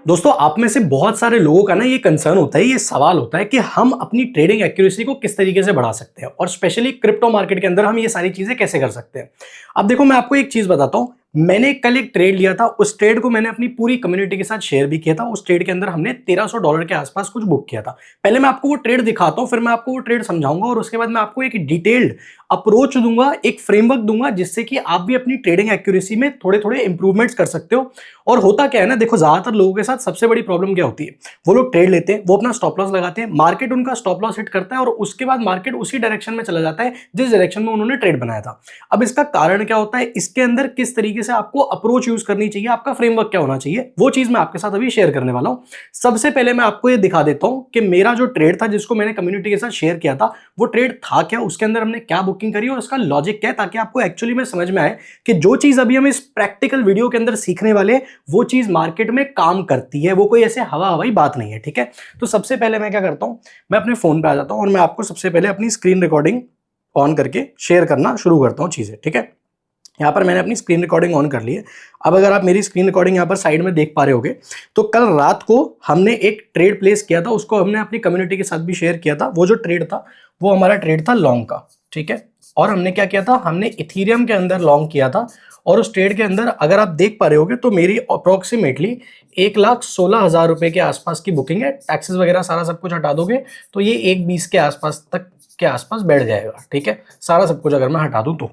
दोस्तों आप में से बहुत सारे लोगों का ना ये कंसर्न होता है, ये सवाल होता है कि हम अपनी ट्रेडिंग एक्यूरेसी को किस तरीके से बढ़ा सकते हैं और स्पेशली क्रिप्टो मार्केट के अंदर हम ये सारी चीजें कैसे कर सकते हैं। अब देखो मैं आपको एक चीज बताता हूं। मैंने कल एक ट्रेड लिया था, उस ट्रेड को मैंने अपनी पूरी कम्युनिटी के साथ शेयर भी किया था। उस ट्रेड के अंदर हमने $1300 के आसपास कुछ बुक किया था। पहले मैं आपको वो ट्रेड दिखाता हूं, फिर मैं आपको वो ट्रेड समझाऊंगा और उसके बाद मैं आपको एक डिटेल्ड अप्रोच दूंगा, एक फ्रेमवर्क दूंगा जिससे कि आप भी अपनी ट्रेडिंग एक्यूरेसी में थोड़े थोड़े इंप्रूवमेंट्स कर सकते हो। और होता क्या है ना, देखो ज्यादातर लोगों के साथ सबसे बड़ी प्रॉब्लम क्या होती है, वो लोग ट्रेड लेते हैं, वो अपना स्टॉप लॉस लगाते हैं, मार्केट उनका स्टॉप लॉस हिट करता है और उसके बाद मार्केट उसी डायरेक्शन में चला जाता है जिस डायरेक्शन में उन्होंने ट्रेड बनाया था। अब इसका कारण क्या होता है, इसके अंदर किस तरीके से आपको अप्रोच यूज करनी चाहिए, आपका फ्रेमवर्क क्या होना चाहिए, वो चीज मैं आपके साथ अभी शेयर करने वाला हूं। सबसे पहले मैं आपको ये दिखा देता हूं कि मेरा जो ट्रेड था जिसको मैंने कम्युनिटी के साथ शेयर किया था, वो ट्रेड था क्या, उसके अंदर हमने क्या बुकिंग करी और उसका लॉजिक क्या है, ताकि आपको एक्चुअली में समझ में आए कि जो चीज अभी हम इस प्रैक्टिकल वीडियो के अंदर सीखने वाले वो चीज मार्केट में काम करती है, वो कोई ऐसे हवा हवाई बात नहीं है। ठीक है, तो सबसे पहले मैं क्या करता हूं, मैं अपने फोन पे आ जाता हूं और मैं आपको सबसे पहले अपनी स्क्रीन रिकॉर्डिंग ऑन करके शेयर करना शुरू करता हूं चीजें। ठीक है, यहाँ पर मैंने अपनी स्क्रीन रिकॉर्डिंग ऑन कर ली है। अब अगर आप मेरी स्क्रीन रिकॉर्डिंग यहाँ पर साइड में देख पा रहे होगे, तो कल रात को हमने एक ट्रेड प्लेस किया था, उसको हमने अपनी कम्युनिटी के साथ भी शेयर किया था। वो जो ट्रेड था वो हमारा ट्रेड था लॉन्ग का। ठीक है, और हमने क्या किया था, हमने इथीरियम के अंदर लॉन्ग किया था। और उस ट्रेड के अंदर अगर आप देख पा रहे होगे तो मेरी अप्रोक्सीमेटली 1,16,000 रुपए के आसपास की बुकिंग है। टैक्सेस वगैरह सारा सब कुछ हटा दोगे तो ये 1,20 के आसपास तक के आसपास बैठ जाएगा। ठीक है, सारा सब कुछ अगर मैं हटा दूं तो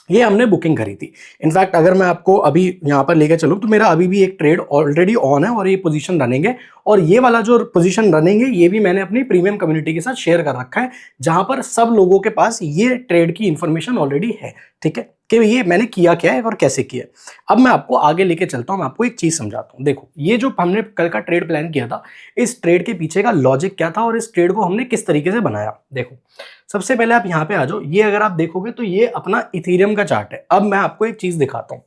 ये हमने बुकिंग करी थी। इनफैक्ट अगर मैं आपको अभी यहाँ पर लेके चलूँ तो मेरा अभी भी एक ट्रेड ऑलरेडी ऑन है और ये पोजीशन रनिंग है। और ये वाला जो पोजीशन रनिंग है ये भी मैंने अपनी प्रीमियम कम्युनिटी के साथ शेयर कर रखा है, जहां पर सब लोगों के पास ये ट्रेड की इंफॉर्मेशन ऑलरेडी है। ठीक है, कि ये मैंने किया क्या है और कैसे किया है। अब मैं आपको आगे लेके चलता हूँ, मैं आपको एक चीज समझाता हूँ। देखो ये जो हमने कल का ट्रेड प्लान किया था, इस ट्रेड के पीछे का लॉजिक क्या था और इस ट्रेड को हमने किस तरीके से बनाया। देखो सबसे पहले आप यहाँ पे आ जाओ, ये अगर आप देखोगे तो ये अपना इथीरियम का चार्ट है। अब मैं आपको एक चीज दिखाता हूँ।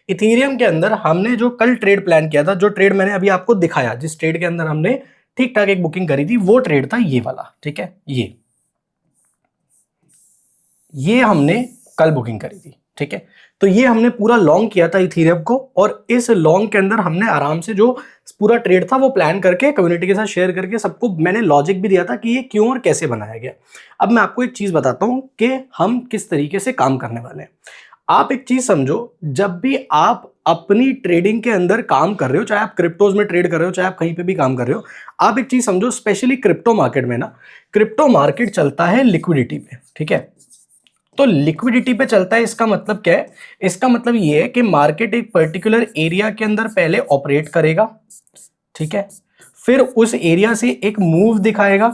इथीरियम के अंदर हमने जो कल ट्रेड प्लान किया था, जो ट्रेड मैंने अभी आपको दिखाया, जिस ट्रेड के अंदर हमने ठीक ठाक एक बुकिंग करी थी, वो ट्रेड था ये वाला। ठीक है, ये हमने कल बुकिंग करी थी। ठीक है, तो ये हमने पूरा लॉन्ग किया था इथीरियम को, और इस लॉन्ग के अंदर हमने आराम से जो पूरा ट्रेड था वो प्लान करके कम्युनिटी के साथ शेयर करके सबको मैंने लॉजिक भी दिया था कि ये क्यों और कैसे बनाया गया। अब मैं आपको एक चीज बताता हूं कि हम किस तरीके से काम करने वाले हैं। आप एक चीज समझो, जब भी आप अपनी ट्रेडिंग के अंदर काम कर रहे हो, चाहे आप क्रिप्टोज में ट्रेड कर रहे हो, चाहे आप कहीं पे भी काम कर रहे हो, आप एक चीज समझो, स्पेशली क्रिप्टो मार्केट में ना, क्रिप्टो मार्केट चलता है लिक्विडिटी पे। ठीक है, तो लिक्विडिटी पे चलता है, इसका मतलब क्या है, इसका मतलब ये है कि मार्केट एक पर्टिकुलर एरिया के अंदर पहले ऑपरेट करेगा। ठीक है, फिर उस एरिया से एक मूव दिखाएगा,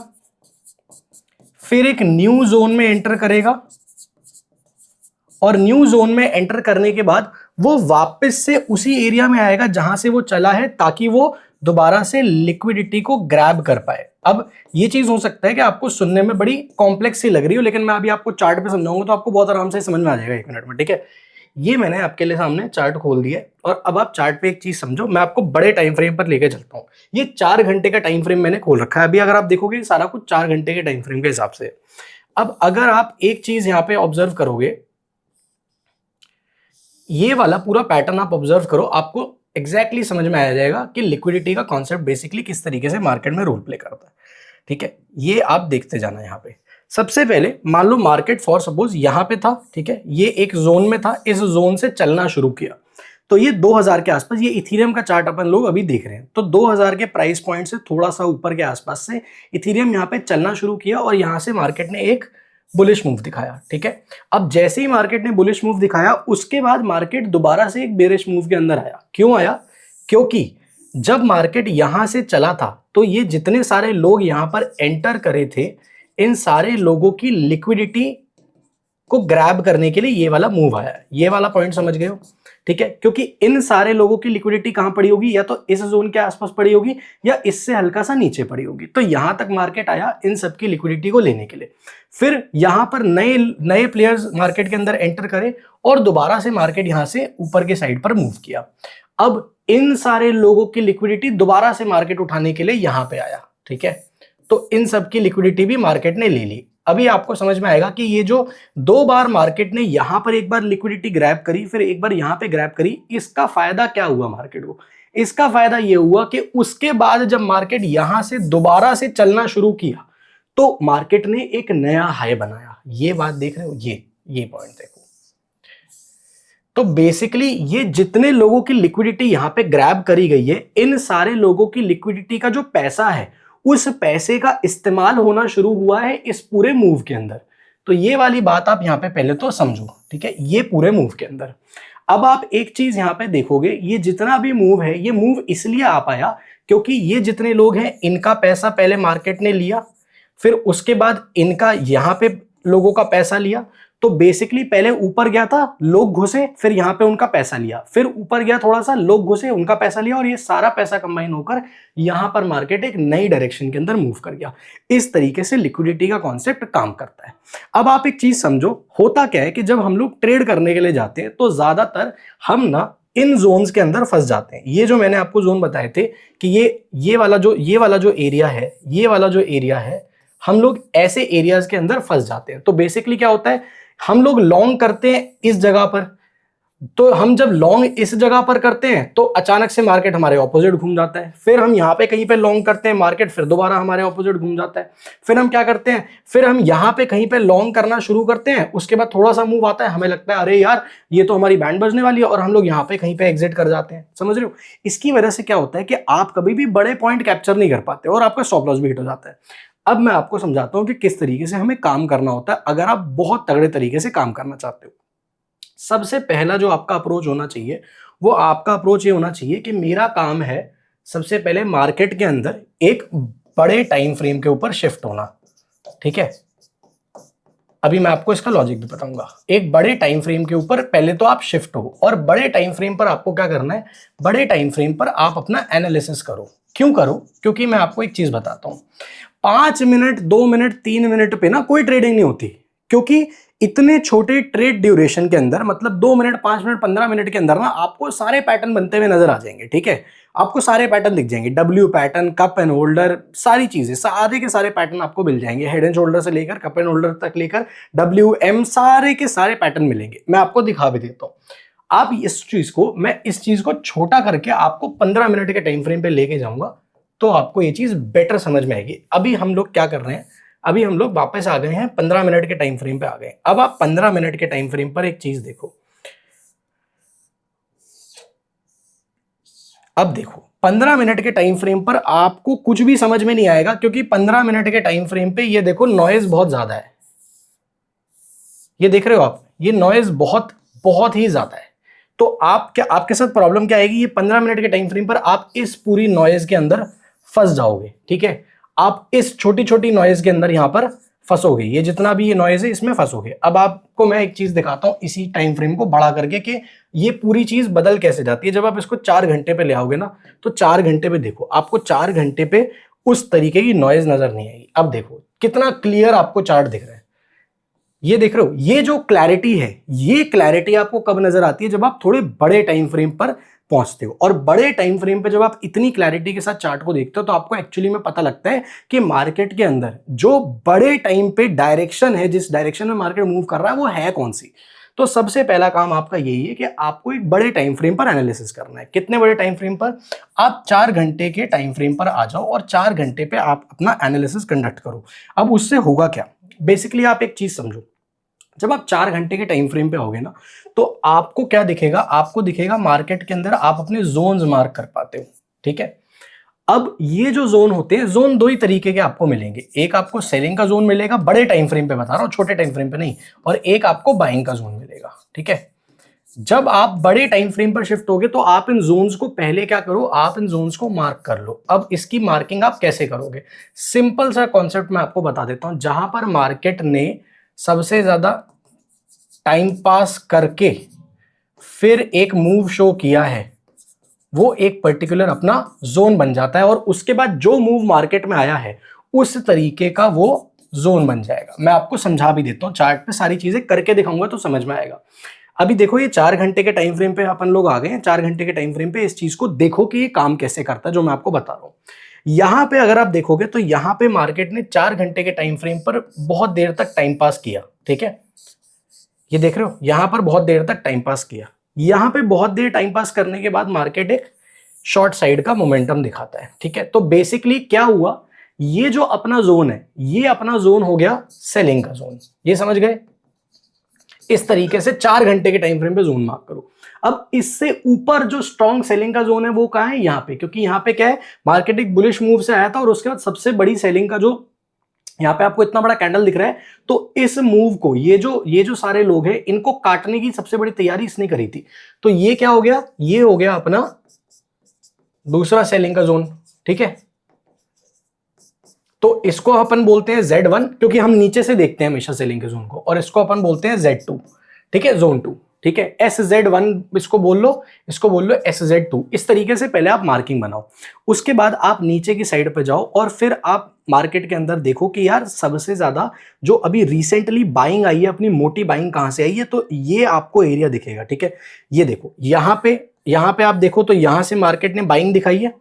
फिर एक न्यू जोन में एंटर करेगा, और न्यू जोन में एंटर करने के बाद वो वापस से उसी एरिया में आएगा जहां से वो चला है, ताकि वो दोबारा से लिक्विडिटी को ग्रैब कर पाए। अब ये चीज हो सकता है कि आपको सुनने में बड़ी कॉम्प्लेक्स सी लग रही हो, लेकिन मैं अभी आपको चार्ट पे समझाऊंगा तो आपको बहुत आराम से समझ में आ जाएगा 1 मिनट में। ठीक है, ये मैंने आपके लिए सामने चार्ट खोल दिया है और अब आप चार्ट पे एक चीज समझो, मैं आपको बड़े टाइम फ्रेम पर लेके चलता हूं। ये 4 घंटे का टाइम फ्रेम मैंने खोल रखा है। अभी अगर आप देखोगे सारा कुछ 4 घंटे के टाइम फ्रेम के हिसाब से। अब अगर आप एक चीज यहां पे ऑब्जर्व करोगे, ये वाला पूरा पैटर्न आप ऑब्जर्व करो, आपको एग्जैक्टली समझ में आ जाएगा कि लिक्विडिटी का कॉन्सेप्ट बेसिकली किस तरीके से मार्केट में रोल प्ले करता है। ठीक है, ये आप देखते जाना। यहाँ पे सबसे पहले मान लो मार्केट फॉर सपोज यहाँ पे था। ठीक है, ये एक जोन में था, इस जोन से चलना शुरू किया तो ये 2000 के आसपास, ये इथीरियम का चार्ट अपन लोग अभी देख रहे हैं, तो 2000 के प्राइस पॉइंट से थोड़ा सा ऊपर के आसपास से इथीरियम यहाँ पे चलना शुरू किया और यहाँ से मार्केट ने एक बुलिश मूव दिखाया। ठीक है, अब जैसे ही मार्केट ने बुलिश मूव दिखाया, उसके बाद मार्केट दोबारा से एक बेरिश मूव के अंदर आया। क्यों आया? क्योंकि जब मार्केट यहां से चला था तो ये जितने सारे लोग यहां पर एंटर करे थे, इन सारे लोगों की लिक्विडिटी को ग्रैब करने के लिए ये वाला मूव आया है। ये वाला पॉइंट समझ गए हो? ठीक है, क्योंकि इन सारे लोगों की लिक्विडिटी कहां पड़ी होगी, या तो इस जोन के आसपास पड़ी होगी या इससे हल्का सा नीचे पड़ी होगी। तो यहां तक मार्केट आया इन सब की लिक्विडिटी को लेने के लिए। फिर यहां पर नए नए प्लेयर्स मार्केट के अंदर एंटर करे और दोबारा से मार्केट यहां से ऊपर के साइड पर मूव किया। अब इन सारे लोगों की लिक्विडिटी दोबारा से मार्केट उठाने के लिए यहां पे आया। ठीक है, तो इन सब की लिक्विडिटी भी मार्केट ने ले ली। अभी आपको समझ में आएगा कि ये जो 2 बार मार्केट ने यहां पर एक बार लिक्विडिटी ग्रैब करी, फिर एक बार यहां पे ग्रैब करी, इसका फायदा क्या हुआ मार्केट को? इसका फायदा ये हुआ कि उसके बाद जब मार्केट यहां से दोबारा से चलना शुरू किया तो मार्केट ने एक नया हाई बनाया। ये बात देख रहे हो, ये पॉइंट देखो। तो बेसिकली ये जितने लोगों की लिक्विडिटी यहां पे ग्रैब करी गई है, इन सारे लोगों की लिक्विडिटी का जो पैसा है उस पैसे का इस्तेमाल होना शुरू हुआ है इस पूरे मूव के अंदर। तो ये वाली बात आप यहां पे पहले तो समझो, ठीक है, ये पूरे मूव के अंदर। अब आप एक चीज यहां पे देखोगे, ये जितना भी मूव है ये मूव इसलिए आ पाया क्योंकि ये जितने लोग हैं इनका पैसा पहले मार्केट ने लिया, फिर उसके बाद इनका यहां पे लोगों का पैसा लिया। तो बेसिकली पहले ऊपर गया था, लोग घुसे, फिर यहां पे उनका पैसा लिया, फिर ऊपर गया थोड़ा सा, लोग घुसे, उनका पैसा लिया, और ये सारा पैसा कंबाइन होकर यहां पर मार्केट एक नई डायरेक्शन के अंदर मूव कर गया। इस तरीके से लिक्विडिटी का कॉन्सेप्ट काम करता है। अब आप एक चीज समझो, होता क्या है कि जब हम लोग ट्रेड करने के लिए जाते हैं तो ज्यादातर हम ना इन जोन्स के अंदर फंस जाते हैं। ये जो मैंने आपको जोन बताए थे कि ये वाला जो एरिया है, ये वाला जो एरिया है, हम लोग ऐसे एरियाज के अंदर फंस जाते हैं। तो बेसिकली क्या होता है, हम लोग लॉन्ग करते हैं इस जगह पर, तो हम जब लॉन्ग इस जगह पर करते हैं तो अचानक से मार्केट हमारे ऑपोजिट घूम जाता है। फिर हम यहां पे कहीं पे लॉन्ग करते हैं, मार्केट फिर दोबारा हमारे ऑपोजिट घूम जाता है। फिर हम क्या करते हैं, फिर हम यहां पे कहीं पे लॉन्ग करना शुरू करते हैं, उसके बाद थोड़ा सा मूव आता है, हमें लगता है अरे यार ये तो हमारी बैंड बजने वाली है, और हम लोग यहां पे कहीं पे एग्जिट कर जाते हैं। समझ रहे हो? इसकी वजह से क्या होता है कि आप कभी भी बड़े पॉइंट कैप्चर नहीं कर पाते और आपका स्टॉप लॉस भी हिट हो जाता है। अब मैं आपको समझाता हूं कि किस तरीके से हमें काम करना होता है अगर आप बहुत तगड़े तरीके से काम करना चाहते हो। सबसे पहला जो आपका अप्रोच होना चाहिए, वो आपका अप्रोच ये होना चाहिए कि मेरा काम है सबसे पहले मार्केट के अंदर एक बड़े टाइम फ्रेम के ऊपर शिफ्ट होना। ठीक है, अभी मैं आपको इसका लॉजिक भी बताऊंगा। एक बड़े टाइम फ्रेम के ऊपर पहले तो आप शिफ्ट हो, और बड़े टाइम फ्रेम पर आपको क्या करना है, बड़े टाइम फ्रेम पर आप अपना एनालिसिस करो। क्यों करो? क्योंकि मैं आपको एक चीज बताता हूं, 5 मिनट, 2 मिनट, 3 मिनट पे ना कोई ट्रेडिंग नहीं होती, क्योंकि इतने छोटे ट्रेड ड्यूरेशन के अंदर, मतलब 2 मिनट, 5 मिनट, 15 मिनट के अंदर ना आपको सारे पैटर्न बनते हुए नजर आ जाएंगे। ठीक है, आपको सारे पैटर्न दिख जाएंगे, W pattern, cup and holder, सारी चीजें, सारे के सारे पैटर्न आपको मिल जाएंगे। हेड एंड शोल्डर से लेकर कप एंड होल्डर तक लेकर डब्ल्यू एम, सारे के सारे पैटर्न मिलेंगे। मैं आपको दिखा भी देता हूं। आप इस चीज को छोटा करके आपको 15 मिनट के टाइम फ्रेम पे लेके जाऊंगा, तो आपको ये चीज बेटर समझ में आएगी। अभी हम लोग क्या कर रहे हैं, अभी हम लोग वापस आ गए हैं 15 मिनट के टाइम फ्रेम पे आ गए। अब आप 15 मिनट के टाइम फ्रेम पर एक चीज देखो। अब देखो 15 मिनट के टाइम फ्रेम पर आपको कुछ भी समझ में नहीं आएगा, क्योंकि 15 मिनट के टाइम फ्रेम पे ये देखो नॉइज बहुत ज्यादा है। ये देख रहे हो आप, ये नॉइज बहुत बहुत ही ज्यादा है। तो आपके साथ प्रॉब्लम क्या आएगी, ये 15 मिनट के टाइम फ्रेम पर आप इस पूरी नॉइज के अंदर फंस जाओगे। ठीक है, आप इस छोटी छोटी नॉइज के अंदर यहां पर फंसोगे, ये जितना भी ये नॉइज है इसमें फंसोगे। अब आपको मैं एक चीज दिखाता हूं इसी टाइम फ्रेम को बड़ा करके कि ये पूरी चीज बदल कैसे जाती है। जब आप इसको 4 घंटे पे ले आओगे ना, तो 4 घंटे पे देखो, आपको 4 घंटे पे उस तरीके की नॉइज नजर नहीं आएगी। अब देखो कितना क्लियर आपको चार्ट दिख रहा है, ये देख रहे हो, ये जो क्लैरिटी है, ये क्लैरिटी आपको कब नजर आती है, जब आप थोड़े बड़े टाइम फ्रेम पर पहुंचते हो। और बड़े टाइम फ्रेम पे जब आप इतनी क्लैरिटी के साथ चार्ट को देखते हो, तो आपको एक्चुअली में पता लगता है कि मार्केट के अंदर जो बड़े टाइम पे डायरेक्शन है, जिस डायरेक्शन में मार्केट मूव कर रहा है, वो है कौन सी। तो सबसे पहला काम आपका यही है कि आपको एक बड़े टाइम फ्रेम पर एनालिसिस करना है। कितने बड़े टाइम फ्रेम पर? आप 4 घंटे के टाइम फ्रेम पर आ जाओ और 4 घंटे पे आप अपना एनालिसिस कंडक्ट करो। अब उससे होगा क्या, बेसिकली आप एक चीज समझो, जब आप 4 घंटे के टाइम फ्रेम पे आओगे ना, तो आपको क्या दिखेगा, आपको दिखेगा मार्केट के अंदर आप अपने जोन्स मार्क कर पाते हो। ठीक है, अब ये जो जोन होते हैं, जोन 2 ही तरीके के आपको मिलेंगे। एक आपको सेलिंग का जोन मिलेगा, बड़े टाइम फ्रेम पे बता रहा हूं, छोटे टाइम फ्रेम पे नहीं, और एक आपको बाइंग का जोन मिलेगा। ठीक है, जब आप बड़े टाइम फ्रेम पर शिफ्ट होगे, तो आप इन जोन्स को पहले क्या करो, आप इन जोन्स को मार्क कर लो। अब इसकी मार्किंग आप कैसे करोगे, सिंपल सा कॉन्सेप्ट मैं आपको बता देता हूं। जहां पर मार्केट ने सबसे ज्यादा टाइम पास करके फिर एक मूव शो किया है, वो एक पर्टिकुलर अपना जोन बन जाता है, और उसके बाद जो मूव मार्केट में आया है उस तरीके का वो जोन बन जाएगा। मैं आपको समझा भी देता हूं, चार्ट पे सारी चीजें करके दिखाऊंगा तो समझ में आएगा। अभी देखो ये 4 घंटे के टाइम फ्रेम पे अपन लोग आ गए हैं। 4 घंटे के टाइम फ्रेम पे इस चीज को देखो कि ये काम कैसे करता है, जो मैं आपको बता रहा हूं। यहां पे अगर आप देखोगे तो यहां पे मार्केट ने 4 घंटे के टाइम फ्रेम पर बहुत देर तक टाइम पास किया। ठीक है, ये देख रहे हो, यहां पर बहुत देर तक टाइम पास किया। यहां पे बहुत देर टाइम पास करने के बाद मार्केट एक शॉर्ट साइड का मोमेंटम दिखाता है, ठीक है। तो बेसिकली क्या हुआ, ये जो अपना जोन है, ये अपना जोन हो गया सेलिंग का जोन, ये समझ गए। इस तरीके से 4 घंटे के टाइम फ्रेम पे जोन मार्क करो। अब इससे ऊपर जो स्ट्रॉन्ग सेलिंग का जोन है वो कहां है, यहां पे, क्योंकि यहां पे क्या है, मार्केट एक बुलिश मूव से आया था और उसके बाद सबसे बड़ी सेलिंग का जो यहां पे आपको इतना बड़ा कैंडल दिख रहा है, तो इस मूव को ये जो सारे लोग हैं इनको काटने की सबसे बड़ी तैयारी इसने करी थी। तो ये क्या हो गया, ये हो गया अपना दूसरा सेलिंग का जोन, ठीक है। तो इसको अपन बोलते हैं Z1, क्योंकि हम नीचे से देखते हैं हमेशा सेलिंग के जोन को, और इसको अपन बोलते हैं Z2, ठीक है, जोन 2, ठीक है। SZ1 इसको बोल लो, इसको बोल लो SZ2। इस तरीके से पहले आप मार्किंग बनाओ, उसके बाद आप नीचे की साइड पे जाओ और फिर आप मार्केट के अंदर देखो कि यार सबसे ज्यादा जो अभी रिसेंटली बाइंग आई है, अपनी मोटी बाइंग कहां से आई है, तो ये आपको एरिया दिखेगा, ठीक है। ये देखो यहां पे आप देखो तो यहां से मार्केट ने बाइंग दिखाई है,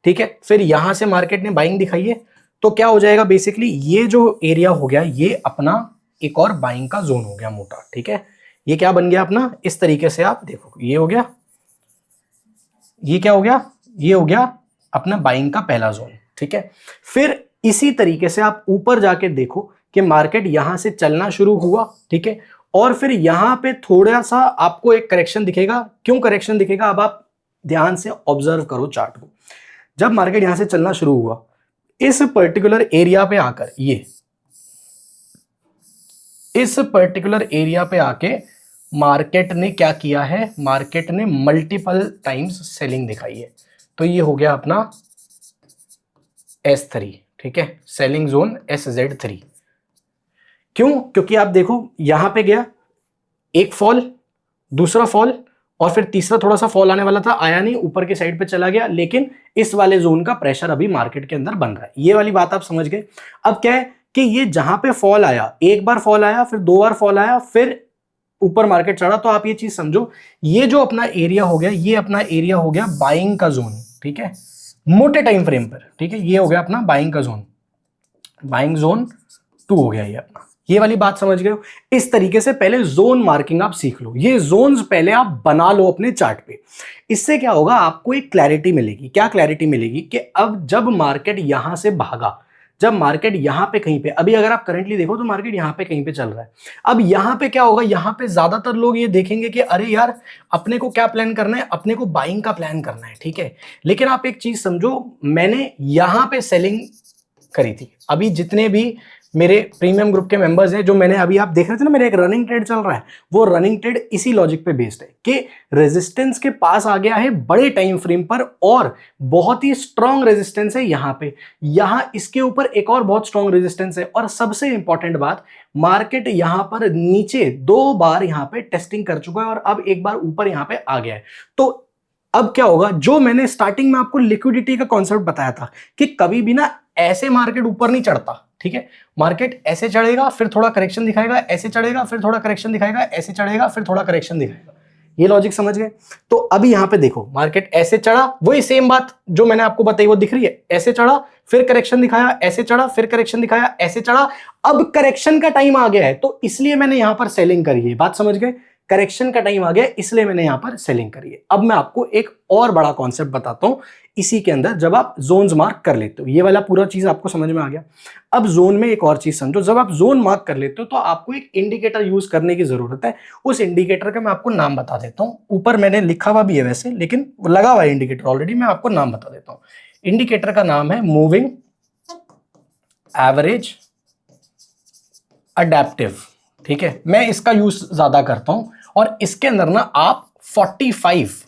ठीक है, फिर यहां से मार्केट ने बाइंग दिखाई है। तो क्या हो जाएगा, बेसिकली ये जो एरिया हो गया ये अपना एक और बाइंग का जोन हो गया मोटा, ठीक है। ये क्या बन गया अपना, इस तरीके से आप देखो, ये हो गया, ये क्या हो गया, ये हो गया अपना बाइंग का पहला जोन, ठीक है। फिर इसी तरीके से आप ऊपर जाके देखो कि मार्केट यहां से चलना शुरू हुआ, ठीक है, और फिर यहां पे थोड़ा सा आपको एक करेक्शन दिखेगा। क्यों करेक्शन दिखेगा, अब आप ध्यान से ऑब्जर्व करो चार्ट को। जब मार्केट यहां से चलना शुरू हुआ, इस पर्टिकुलर एरिया पे आकर, ये इस पर्टिकुलर एरिया पे आके मार्केट ने क्या किया है, मार्केट ने मल्टीपल टाइम्स सेलिंग दिखाई है। तो ये हो गया अपना S3, ठीक है, सेलिंग जोन SZ3। क्यों, क्योंकि आप देखो यहां पे गया एक फॉल, दूसरा फॉल, और फिर तीसरा थोड़ा सा फॉल आने वाला था, आया नहीं, ऊपर के साइड पे चला गया, लेकिन इस वाले जोन का प्रेशर अभी मार्केट के अंदर बन रहा है। ये वाली बात आप समझ गए। अब क्या है कि ये जहां पे फॉल आया, एक बार फॉल आया, फिर 2 बार फॉल आया, फिर ऊपर मार्केट चढ़ा, तो आप ये चीज समझो, ये जो अपना एरिया हो गया, ये अपना एरिया हो गया बाइंग का जोन, ठीक है, मोटे टाइम फ्रेम पर, ठीक है। ये हो गया अपना बाइंग का जोन, बाइंग जोन 2 हो गया ये अपना। ये वाली बात समझ गए हो। इस तरीके से पहले जोन मार्किंग आप सीख लो, ये जोन्स पहले आप बना लो अपने चार्ट पे। इससे क्या होगा, आपको एक क्लैरिटी मिलेगी। क्या क्लैरिटी मिलेगी कि अब जब मार्केट यहां से भागा, जब मार्केट यहां पे कहीं पे, अभी अगर आप करंटली देखो तो मार्केट यहां पे कहीं पे चल रहा है, अब यहां पे क्या होगा, यहां पे ज्यादातर लोग ये देखेंगे कि अरे यार अपने को क्या प्लान करना है, अपने को बाइंग का प्लान करना है, ठीक है। लेकिन आप एक चीज समझो, मैंने यहां पे सेलिंग करी थी। अभी जितने भी मेरे प्रीमियम ग्रुप के मेंबर्स हैं, जो मैंने अभी आप देख रहे थे ना, मेरा एक रनिंग ट्रेड चल रहा है, वो रनिंग ट्रेड इसी लॉजिक पे बेस्ड है कि रेजिस्टेंस के पास आ गया है बड़े टाइम फ्रेम पर, और बहुत ही स्ट्रॉन्ग रेजिस्टेंस है यहां पे, यहां इसके ऊपर एक और बहुत स्ट्रॉन्ग रेजिस्टेंस है, और सबसे इंपॉर्टेंट बात, मार्केट यहां पर नीचे 2 बार यहां पे टेस्टिंग कर चुका है और अब एक बार ऊपर यहां पे आ गया है। तो अब क्या होगा, जो मैंने स्टार्टिंग में आपको लिक्विडिटी का कॉन्सेप्ट बताया था कि कभी भी ना ऐसे मार्केट ऊपर नहीं चढ़ता, ठीक है। मार्केट ऐसे चढ़ेगा, फिर थोड़ा करेक्शन दिखाएगा, ऐसे चढ़ेगा, फिर थोड़ा करेक्शन दिखाएगा, ऐसे चढ़ेगा, फिर थोड़ा करेक्शन दिखाएगा। ये लॉजिक समझ गए। तो अभी यहां पे देखो, मार्केट ऐसे चढ़ा, वही सेम बात जो मैंने आपको बताई वो दिख रही है, ऐसे चढ़ा, फिर करेक्शन दिखाया, ऐसे चढ़ा, फिर करेक्शन दिखाया, ऐसे चढ़ा, अब करेक्शन का टाइम आ गया है, तो इसलिए मैंने यहां पर सेलिंग करी है। बात समझ गए, करेक्शन का टाइम आ गया इसलिए मैंने यहां पर सेलिंग करी है। अब मैं आपको एक और बड़ा कॉन्सेप्ट बताता हूं इसी के अंदर, जब आप जोन्स मार्क कर लेते हो, ये वाला पूरा चीज आपको समझ में आ गया। अब जोन में एक और चीज समझो, जब आप जोन मार्क कर लेते हो तो आपको एक इंडिकेटर यूज करने की जरूरत है। उस इंडिकेटर का मैं आपको नाम बता देता हूं, ऊपर मैंने लिखा हुआ भी है वैसे, लेकिन लगा हुआ है इंडिकेटर ऑलरेडी, मैं आपको नाम बता देता हूं। इंडिकेटर का नाम है मूविंग एवरेज अडेप्टिव, ठीक है। मैं इसका यूज ज्यादा करता हूं, और इसके अंदर ना आप 45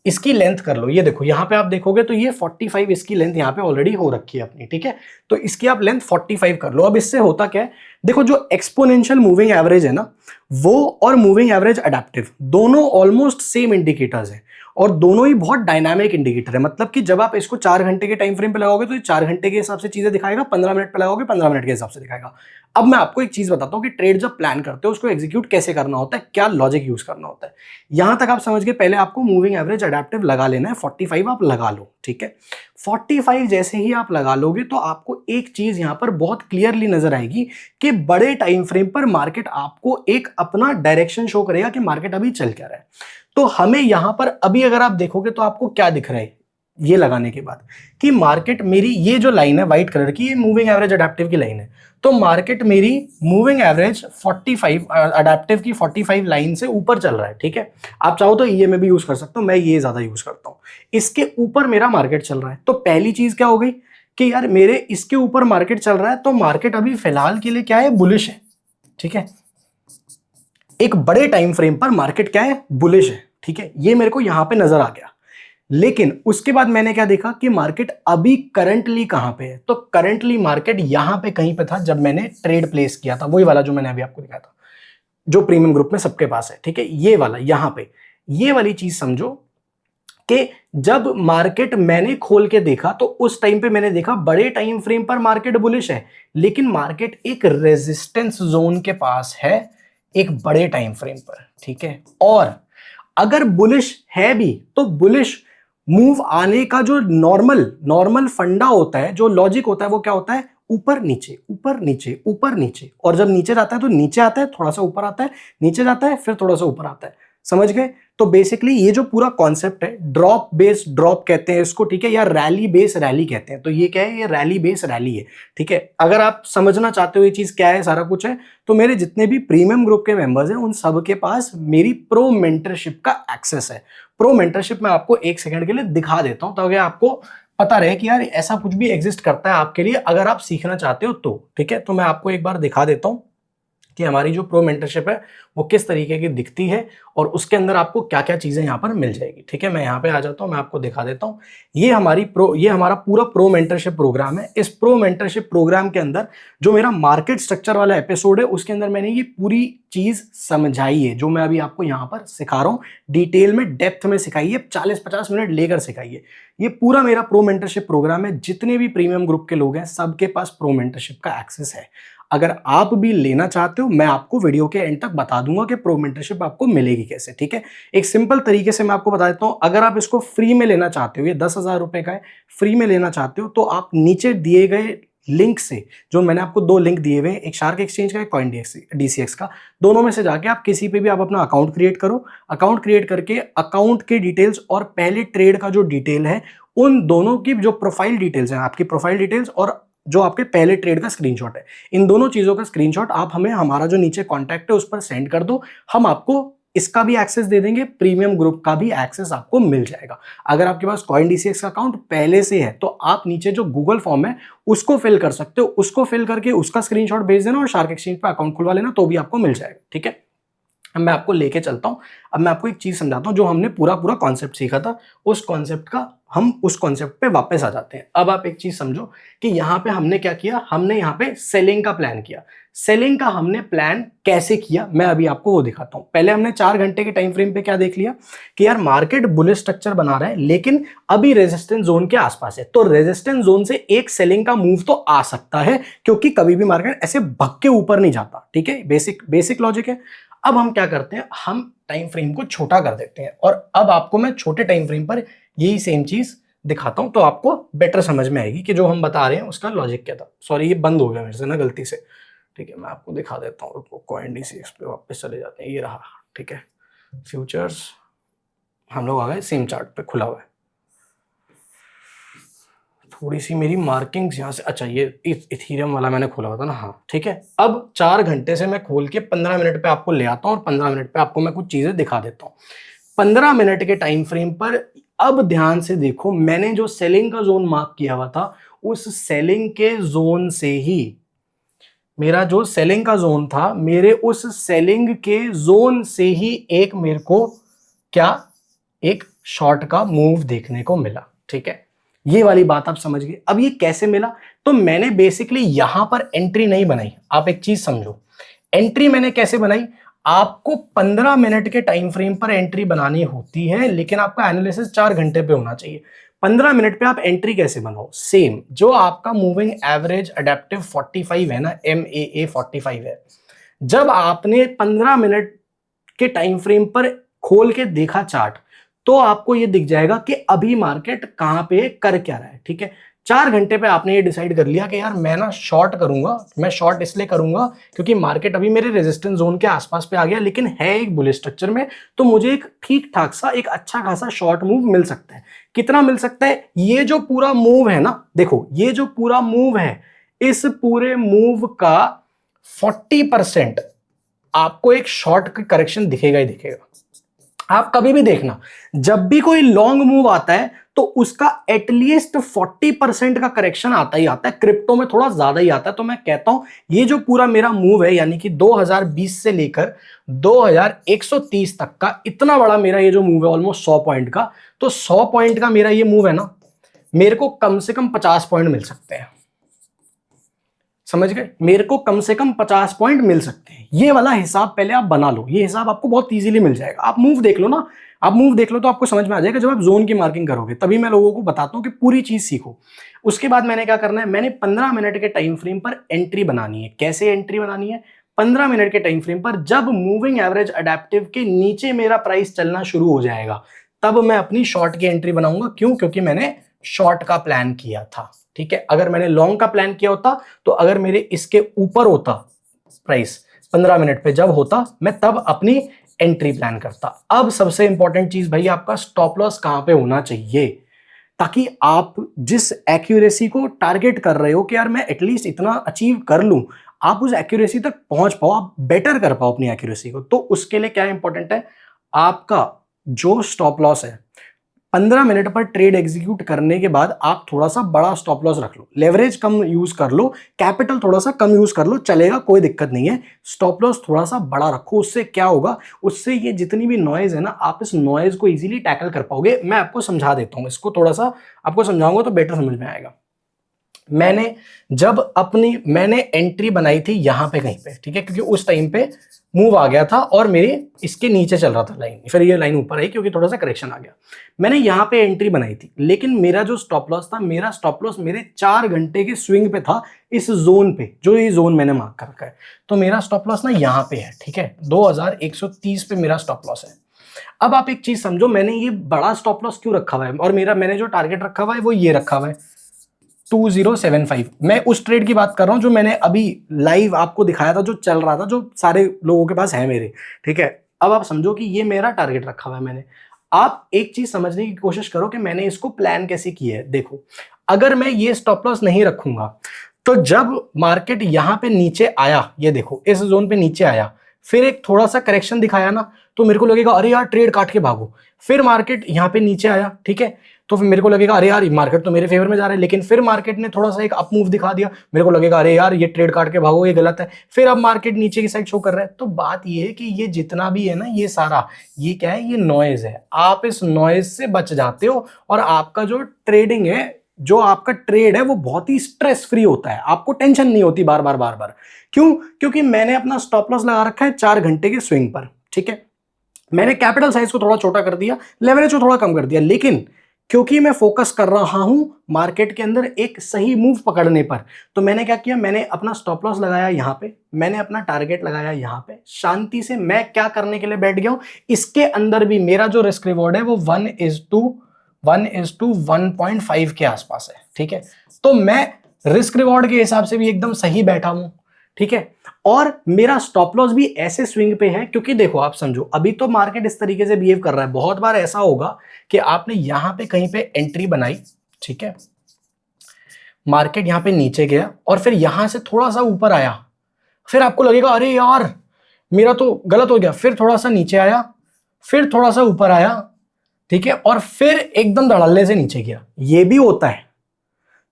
इसकी लेंथ कर लो। ये देखो यहां पे आप देखोगे तो ये 45 इसकी लेंथ यहां पे ऑलरेडी हो रखी है अपनी, ठीक है। तो इसकी आप लेंथ 45 कर लो। अब इससे होता क्या है, देखो जो एक्सपोनेंशियल मूविंग एवरेज है ना, वो और मूविंग एवरेज अडेप्टिव दोनों ऑलमोस्ट सेम इंडिकेटर्स हैं, और दोनों ही बहुत डायनामिक इंडिकेटर है। मतलब कि जब आप इसको 4 घंटे के टाइम फ्रेम पे लगाओगे तो ये 4 घंटे के हिसाब से चीजें दिखाएगा, 15 मिनट पे लगाओगे 15 मिनट के हिसाब से दिखाएगा। अब मैं आपको एक चीज बताता हूं कि ट्रेड जब प्लान करते हो उसको एग्जीक्यूट कैसे करना होता है, क्या लॉजिक यूज करना होता है। यहां तक आप समझ गए। पहले आपको मूविंग एवरेज अडेप्टिव लगा लेना है, 45 आप लगा लो, ठीक है। 45 जैसे ही आप लगा लोगे तो आपको एक चीज यहां पर बहुत क्लियरली नजर आएगी कि बड़े टाइम फ्रेम पर मार्केट आपको एक अपना डायरेक्शन शो करेगा कि मार्केट अभी चल क्या रहा है। तो हमें यहां पर अभी अगर आप देखोगे तो आपको क्या दिख रहा है, ये लगाने के बाद कि मार्केट मेरी, ये जो लाइन है व्हाइट कलर की, ये मूविंग एवरेज अडेप्टिव की लाइन है, तो मार्केट मेरी मूविंग एवरेज 45 अडेप्टिव की 45 लाइन से ऊपर चल रहा है, ठीक है। आप चाहो तो ये में भी यूज कर सकते हो, मैं ये ज्यादा यूज करता हूं। इसके ऊपर मेरा मार्केट चल रहा है, तो पहली चीज क्या हो गई कि यार मेरे इसके ऊपर मार्केट चल रहा है, तो मार्केट अभी फिलहाल के लिए क्या है, बुलिश है, ठीक है। एक बड़े टाइम फ्रेम पर मार्केट क्या है, बुलिश है, ठीक है। ये मेरे को यहां पे नजर आ गया। लेकिन उसके बाद मैंने क्या देखा कि मार्केट अभी करंटली कहां पे है, तो करंटली मार्केट यहां पे कहीं पे था जब मैंने ट्रेड प्लेस किया था, वही वाला जो मैंने अभी आपको दिखाया था, जो प्रीमियम ग्रुप में सबके पास है, ठीक है। ये वाला यहां पे, ये वाली चीज समझो कि जब मार्केट मैंने खोल के देखा तो उस टाइम पे मैंने देखा बड़े टाइम फ्रेम पर मार्केट बुलिश है, लेकिन मार्केट एक रेजिस्टेंस जोन के पास है एक बड़े टाइम फ्रेम पर, ठीक है। और अगर बुलिश है भी तो बुलिश मूव आने का जो नॉर्मल नॉर्मल फंडा होता है, जो लॉजिक होता है, वो क्या होता है, ऊपर नीचे ऊपर नीचे ऊपर नीचे, और जब नीचे जाता है तो नीचे आता है, थोड़ा सा ऊपर आता है, नीचे जाता है, फिर थोड़ा सा ऊपर आता है, समझ गए। तो बेसिकली ये जो पूरा कॉन्सेप्ट है, ड्रॉप बेस ड्रॉप कहते हैं इसको, ठीक है, या रैली बेस रैली कहते हैं। तो ये क्या है, ये रैली बेस रैली है, ठीक है। अगर आप समझना चाहते हो ये चीज क्या है, सारा कुछ है, तो मेरे जितने भी प्रीमियम ग्रुप के मेंबर्स हैं उन सब के पास मेरी प्रो मेंटरशिप का एक्सेस है। प्रो मेंटरशिप मैं आपको एक सेकंड के लिए दिखा देता हूं, ताकि आपको पता रहे कि यार ऐसा कुछ भी एग्जिस्ट करता है आपके लिए, अगर आप सीखना चाहते हो तो, ठीक है। तो मैं आपको एक बार दिखा देता हूं कि हमारी जो प्रो मेंटरशिप है वो किस तरीके की दिखती है, और उसके अंदर आपको क्या क्या चीजें यहाँ पर मिल जाएगी, ठीक है। मैं यहाँ पे आ जाता हूँ, मैं आपको दिखा देता हूँ। ये हमारा पूरा प्रो मेंटरशिप प्रोग्राम है। इस प्रो मेंटरशिप प्रोग्राम के अंदर जो मेरा मार्केट स्ट्रक्चर वाला एपिसोड है, उसके अंदर मैंने ये पूरी चीज समझाई है, जो मैं अभी आपको यहाँ पर सिखा रहा हूँ, डिटेल में डेप्थ में सिखाई है, 40-50 मिनट लेकर सिखाई है। ये पूरा मेरा प्रो मेंटरशिप प्रोग्राम है, जितने भी प्रीमियम ग्रुप के लोग हैं सबके पास प्रो मेंटरशिप का एक्सेस है। अगर आप भी लेना चाहते हो, मैं आपको वीडियो के एंड तक बता दूंगा कि प्रो मेंटरशिप आपको मिलेगी कैसे, ठीक है। एक सिंपल तरीके से मैं आपको बता देता हूं, अगर आप इसको फ्री में लेना चाहते हो, ये 10,000 रुपए का है, फ्री में लेना चाहते हो, तो आप नीचे दिए गए लिंक से, जो मैंने आपको 2 लिंक दिए हुए हैं, एक शार्क एक्सचेंज का, एक कॉइन डीसीएक्स का, दोनों में से जाके आप किसी पे भी आप अपना अकाउंट क्रिएट करो। अकाउंट क्रिएट करके अकाउंट के डिटेल्स और पहले ट्रेड का जो डिटेल है, उन दोनों की जो प्रोफाइल डिटेल्स हैं, आपकी प्रोफाइल डिटेल्स और जो आपके पहले ट्रेड का स्क्रीनशॉट है, इन दोनों चीजों का स्क्रीनशॉट आप हमें हमारा जो नीचे कॉन्टैक्ट है उस पर सेंड कर दो। हम आपको इसका भी एक्सेस दे देंगे, प्रीमियम ग्रुप का भी एक्सेस आपको मिल जाएगा। अगर आपके पास कॉइन डीसीएक्स का अकाउंट पहले से है तो आप नीचे जो गूगल फॉर्म है उसको फिल कर सकते हो, उसको फिल करके उसका स्क्रीनशॉट भेज देना और शार्क एक्सचेंज पर अकाउंट खुलवा लेना, तो भी आपको मिल जाएगा, ठीक है। अब मैं आपको लेके चलता हूं। अब मैं आपको एक चीज समझाता हूं, जो हमने पूरा कॉन्सेप्ट सीखा था, उस कॉन्सेप्ट का हम उस कॉन्सेप्ट पे वापस आ जाते हैं। अब आप एक चीज समझो कि यहाँ पे हमने क्या किया, हमने यहाँ पे सेलिंग का प्लान किया। सेलिंग का हमने प्लान कैसे किया, मैं अभी आपको वो दिखाता हूं। पहले हमने 4 घंटे के टाइम फ्रेम पे क्या देख लिया कि यार मार्केट बुलिश स्ट्रक्चर बना रहा है, लेकिन अभी रेजिस्टेंस जोन के आसपास है, तो रेजिस्टेंस जोन से एक सेलिंग का मूव तो आ सकता है, क्योंकि कभी भी मार्केट ऐसे भग के ऊपर नहीं जाता, ठीक है। बेसिक लॉजिक है। अब हम क्या करते हैं, हम टाइम फ्रेम को छोटा कर देते हैं, और अब आपको मैं छोटे टाइम फ्रेम पर यही सेम चीज दिखाता हूं, तो आपको बेटर समझ में आएगी कि जो हम बता रहे हैं उसका लॉजिक क्या था। सॉरी, ये बंद हो गया मेरे से ना गलती से, ठीक है। मैं आपको दिखा देता हूँ, कॉइन डीसीएक्स पे वापस चले जाते हैं, ये रहा, ठीक है। फ्यूचर्स हम लोग आ गए, सेम चार्ट पे खुला हुआ है। थोड़ी सी मेरी मार्किंग्स यहाँ से, अच्छा ये इथीरियम वाला मैंने खोला हुआ था ना, हाँ ठीक है। अब 4 घंटे से मैं खोल के 15 मिनट पे आपको ले आता हूँ, और 15 मिनट पे आपको मैं कुछ चीजें दिखा देता हूँ। 15 मिनट के टाइम फ्रेम पर अब ध्यान से देखो, मैंने जो सेलिंग का जोन मार्क किया हुआ था, उस सेलिंग के जोन से ही, मेरा जो सेलिंग का जोन था, मेरे उस सेलिंग के जोन से ही एक मेरे को क्या, एक शॉर्ट का मूव देखने को मिला, ठीक है। ये वाली बात आप समझ गए। अब ये कैसे मिला, तो मैंने बेसिकली यहां पर एंट्री नहीं बनाई। आप एक चीज समझो, एंट्री मैंने कैसे बनाई, आपको 15 मिनट के टाइम फ्रेम पर एंट्री बनानी होती है, लेकिन आपका एनालिसिस 4 घंटे पे होना चाहिए। 15 मिनट पे आप एंट्री कैसे बनाओ, सेम जो आपका मूविंग एवरेज अडेप्टिव 45 है ना, MAA 45 है, जब आपने 15 मिनट के टाइम फ्रेम पर खोल के देखा चार्ट, तो आपको ये दिख जाएगा कि अभी मार्केट कहां पे कर क्या रहा है, ठीक है। 4 घंटे पे आपने ये डिसाइड कर लिया कि यार मैं ना शॉर्ट करूंगा, मैं शॉर्ट इसलिए करूंगा क्योंकि मार्केट अभी मेरे रेजिस्टेंस जोन के आसपास पे आ गया, लेकिन है एक बुलिश स्ट्रक्चर में, तो मुझे एक ठीक ठाक सा एक अच्छा खासा शॉर्ट मूव मिल सकता है। कितना मिल सकता है? ये जो पूरा मूव है ना, देखो ये जो पूरा मूव है, इस पूरे मूव का 40% आपको एक शॉर्ट करेक्शन दिखेगा ही दिखेगा। आप कभी भी देखना, जब भी कोई लॉन्ग मूव आता है तो उसका एटलीस्ट 40% का करेक्शन आता ही आता है। क्रिप्टो में थोड़ा ज्यादा ही आता है। तो मैं कहता हूं ये जो पूरा मेरा मूव है, यानी कि 2020 से लेकर 2130 तक का इतना बड़ा मेरा ये जो मूव है, ऑलमोस्ट 100 पॉइंट का, तो 100 पॉइंट का मेरा ये मूव है ना, मेरे को कम से कम 50 पॉइंट मिल सकते हैं। समझ गए? मेरे को कम से कम 50 पॉइंट मिल सकते हैं। ये वाला हिसाब पहले आप बना लो, ये हिसाब आपको बहुत इजीली मिल जाएगा। आप मूव देख लो ना, आप मूव देख लो तो आपको समझ में आ जाएगा। जब आप जोन की मार्किंग करोगे तभी मैं लोगों को बताता हूं कि पूरी चीज सीखो। उसके बाद मैंने क्या करना है, मैंने 15 मिनट के टाइम फ्रेम पर एंट्री बनानी है। कैसे एंट्री बनानी है? 15 मिनट के टाइम फ्रेम पर जब मूविंग एवरेज अडेप्टिव के नीचे मेरा प्राइस चलना शुरू हो जाएगा, तब मैं अपनी शॉर्ट की एंट्री बनाऊंगा। क्यों? क्योंकि मैंने शॉर्ट का प्लान किया था। ठीक है, अगर मैंने लॉन्ग का प्लान किया होता, तो अगर मेरे इसके ऊपर होता प्राइस 15 मिनट पे जब होता, मैं तब अपनी एंट्री प्लान करता। अब सबसे इंपॉर्टेंट चीज भाई, आपका स्टॉप लॉस कहां पे होना चाहिए, ताकि आप जिस एक्यूरेसी को टारगेट कर रहे हो कि यार मैं एटलीस्ट इतना अचीव कर लूं, आप उस एक्यूरेसी तक पहुंच पाओ, आप बेटर कर पाओ अपनी एक्यूरेसी को। तो उसके लिए क्या इंपॉर्टेंट है, आपका जो स्टॉप लॉस है, 15 मिनट पर ट्रेड एग्जीक्यूट करने के बाद आप थोड़ा सा बड़ा स्टॉप लॉस रख लो, लेवरेज कम यूज कर लो, कैपिटल थोड़ा सा कम यूज कर लो, चलेगा, कोई दिक्कत नहीं है। स्टॉप लॉस थोड़ा सा बड़ा रखो। उससे क्या होगा, उससे ये जितनी भी नॉइज है ना, आप इस नॉइज को इजीली टैकल कर पाओगे। मैं आपको समझा देता हूं, इसको थोड़ा सा आपको समझाऊंगा तो बेटर समझ में आएगा। मैंने एंट्री बनाई थी यहां पे कहीं पे, ठीक है, क्योंकि उस टाइम पे मूव आ गया था और मेरे इसके नीचे चल रहा था लाइन, फिर ये लाइन ऊपर आई क्योंकि थोड़ा सा करेक्शन आ गया। मैंने यहां पे एंट्री बनाई थी, लेकिन मेरा जो स्टॉप लॉस था, मेरा स्टॉप लॉस मेरे 4 घंटे के स्विंग पे था, इस जोन पे, जो ये जोन मैंने मार्क कर रखा है। तो मेरा स्टॉप लॉस ना यहां पे है, ठीक है, 2130 पे मेरा स्टॉप लॉस है। अब आप एक चीज समझो, मैंने ये बड़ा स्टॉप लॉस क्यों रखा हुआ है, और मैंने जो टारगेट रखा हुआ है वो ये रखा हुआ है 2075। मैं उस ट्रेड की बात कर रहा हूं जो मैंने अभी लाइव आपको दिखाया था, जो चल रहा था, जो सारे लोगों के पास है मेरे। ठीक है, अब आप समझो कि ये मेरा टारगेट रखा हुआ है मैंने। आप एक चीज समझने की कोशिश करो कि मैंने इसको प्लान कैसे किया है। देखो, अगर मैं ये स्टॉप लॉस नहीं रखूंगा, तो जब मार्केट यहां पे नीचे आया, ये देखो इस जोन पे नीचे आया, फिर एक थोड़ा सा करेक्शन दिखाया ना, तो मेरे को लगेगा अरे यार ट्रेड काट के भागो। फिर मार्केट यहां पे नीचे आया, ठीक है, तो फिर मेरे को लगेगा अरे यार मार्केट तो मेरे फेवर में जा रहा है, लेकिन फिर मार्केट ने थोड़ा सा एक अप मूव दिखा दिया, मेरे को लगेगा अरे यार ये ट्रेड काट के भागो, ये गलत है। फिर अब मार्केट नीचे की साइड शो कर रहा है। तो बात ये है कि ये जितना भी है ना, ये सारा, ये क्या है, ये नॉइज है। आप इस नॉइज से बच जाते हो और आपका जो ट्रेडिंग है, जो आपका ट्रेड है, वो बहुत ही स्ट्रेस फ्री होता है। आपको टेंशन नहीं होती बार बार बार बार। क्यों? क्योंकि मैंने अपना स्टॉप लॉस लगा रखा है 4 घंटे के स्विंग पर। ठीक है, मैंने कैपिटल साइज को थोड़ा छोटा कर दिया, लेवरेज को थोड़ा कम कर दिया, लेकिन क्योंकि मैं फोकस कर रहा हूं मार्केट के अंदर एक सही मूव पकड़ने पर, तो मैंने क्या किया, मैंने अपना स्टॉप लॉस लगाया यहां पे, मैंने अपना टारगेट लगाया यहां पे, शांति से मैं क्या करने के लिए बैठ गया हूं, इसके अंदर भी मेरा जो रिस्क रिवॉर्ड है वो 1:1.5 के आसपास है। ठीक है, तो मैं रिस्क रिवॉर्ड के हिसाब से भी एकदम सही बैठा हूं। ठीक है, और मेरा स्टॉप लॉस भी ऐसे स्विंग पे है, क्योंकि देखो आप समझो, अभी तो मार्केट इस तरीके से बिहेव कर रहा है। बहुत बार ऐसा होगा कि आपने यहां पे कहीं पे एंट्री बनाई, ठीक है, मार्केट यहां पे नीचे गया और फिर यहां से थोड़ा सा ऊपर आया, फिर आपको लगेगा अरे यार मेरा तो गलत हो गया, फिर थोड़ा सा नीचे आया, फिर थोड़ा सा ऊपर आया, ठीक है, और फिर एकदम धड़ल्ले से नीचे गया। ये भी होता है।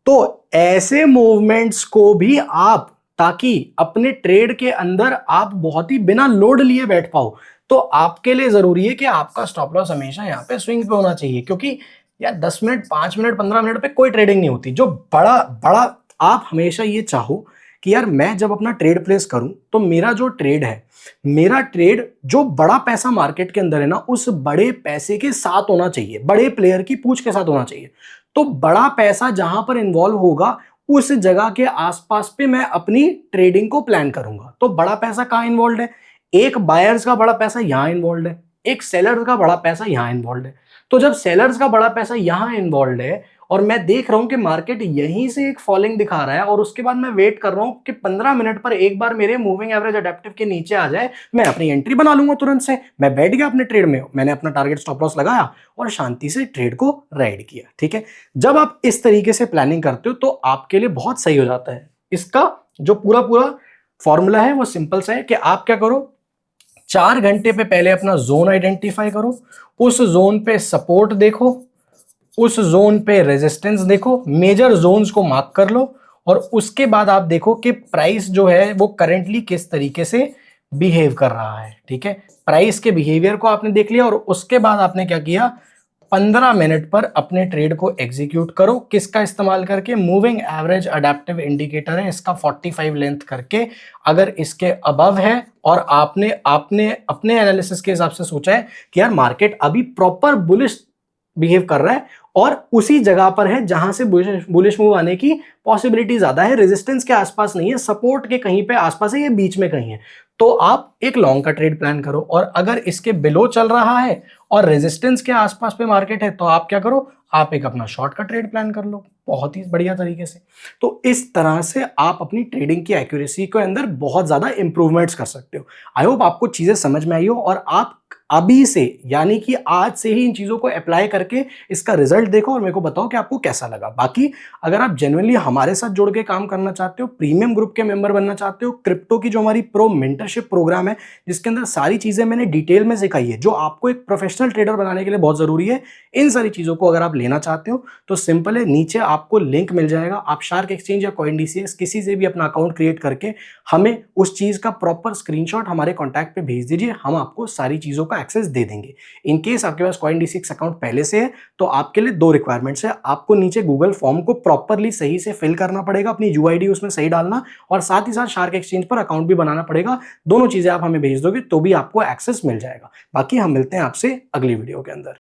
तो ऐसे मूवमेंट्स को भी आप, ताकि अपने ट्रेड के अंदर आप बहुत ही बिना लोड लिए बैठ पाओ, तो आपके लिए जरूरी है कि आपका स्टॉप लॉस हमेशा यहां पे स्विंग पे होना चाहिए। क्योंकि यार 10 मिनट, 5 मिनट, 15 मिनट पे कोई ट्रेडिंग नहीं होती। जो बड़ा बड़ा आप हमेशा ये चाहो कि यार मैं जब अपना ट्रेड प्लेस करूं, तो मेरा जो ट्रेड है, मेरा ट्रेड जो बड़ा पैसा मार्केट के अंदर है ना, उस बड़े पैसे के साथ होना चाहिए, बड़े प्लेयर की पूंछ के साथ होना चाहिए। तो बड़ा पैसा जहां पर इन्वॉल्व होगा, उस जगह के आसपास पे मैं अपनी ट्रेडिंग को प्लान करूंगा। तो बड़ा पैसा कहां इन्वॉल्व है? एक बायर्स का बड़ा पैसा यहां इन्वॉल्व है, एक सेलर्स का बड़ा पैसा यहां इन्वॉल्व है। तो जब सेलर्स का बड़ा पैसा यहां इन्वॉल्व है और मैं देख रहा हूं कि मार्केट यहीं से एक फॉलिंग दिखा रहा है और उसके बाद मैं वेट कर रहा हूं कि 15 मिनट पर एक बार मेरे मूविंग एवरेज अडेप्टिव के नीचे आ जाए, मैं अपनी एंट्री बना लूंगा तुरंत से। मैं बैठ गया अपने ट्रेड में, मैंने अपना टारगेट स्टॉप लॉस लगाया और शांति से ट्रेड को राइड किया। ठीक है, जब आप इस तरीके से प्लानिंग करते हो तो आपके लिए बहुत सही हो जाता है। इसका जो पूरा पूरा फॉर्मूला है वो सिंपल सा है कि आप क्या करो, 4 घंटे पे पहले अपना जोन आइडेंटिफाई करो, उस जोन पे सपोर्ट देखो, उस जोन पे रेजिस्टेंस देखो, मेजर जोन्स को मार्क कर लो और उसके बाद आप देखो कि प्राइस जो है वो करंटली किस तरीके से बिहेव कर रहा है। ठीक है, प्राइस के बिहेवियर को आपने देख लिया और उसके बाद आपने क्या किया, 15 मिनट पर अपने ट्रेड को एग्जीक्यूट करो। किसका इस्तेमाल करके, मूविंग एवरेज अडेप्टिव इंडिकेटर है इसका 45 लेंथ करके। अगर इसके अबव है और आपने आपने अपने एनालिसिस के हिसाब से सोचा है कि यार मार्केट अभी प्रॉपर बुलिश बिहेव कर रहा है और उसी जगह पर है जहां से बुलिश मूव आने की पॉसिबिलिटी ज्यादा है, रेजिस्टेंस के आसपास नहीं है, सपोर्ट के कहीं पे आसपास है, ये बीच में कहीं है, तो आप एक लॉन्ग का ट्रेड प्लान करो। और अगर इसके बिलो चल रहा है और रेजिस्टेंस के आसपास पे मार्केट है तो आप क्या करो, आप एक अपना शॉर्ट का ट्रेड प्लान कर लो, बहुत ही बढ़िया तरीके से। तो इस तरह से आप अपनी ट्रेडिंग की एक्यूरेसी के अंदर बहुत ज्यादा इंप्रूवमेंट्स कर सकते हो। आई होप आपको चीजें समझ में आई हो और आप अभी से यानी कि आज से ही इन चीजों को अप्लाई करके इसका रिजल्ट देखो और मेरे को बताओ कि आपको कैसा लगा। बाकी अगर आप जेन्युइनली हमारे साथ जुड़ के काम करना चाहते हो, प्रीमियम ग्रुप के मेंबर बनना चाहते हो, क्रिप्टो की जो हमारी प्रो मेंटरशिप प्रोग्राम है जिसके अंदर सारी चीजें मैंने डिटेल में सिखाई है जो आपको एक प्रोफेशनल ट्रेडर बनाने के लिए बहुत जरूरी है, इन सारी चीजों को अगर आप लेना चाहते हो तो सिंपल है, नीचे आपको लिंक मिल जाएगा। आप शार्क एक्सचेंज या कॉइनडीसीएक्स किसी से भी अपना अकाउंट क्रिएट करके हमें उस चीज का प्रॉपर स्क्रीनशॉट हमारे कॉन्टैक्ट पे भेज दीजिए, हम आपको सारी चीजों का एक्सेस दे देंगे। इन केस आपके पास कॉइनडीसीएक्स अकाउंट पहले से है तो आपके लिए 2 रिक्वायरमेंट्स है, आपको नीचे गूगल फॉर्म को प्रॉपरली सही से फिल करना पड़ेगा, अपनी यूआईडी उसमें सही डालना और साथ ही साथ शार्क एक्सचेंज पर अकाउंट भी बनाना पड़ेगा। दोनों चीजें आप हमें भेज दोगे तो भी आपको एक्सेस मिल जाएगा। बाकी हम मिलते हैं आपसे अगली वीडियो के अंदर।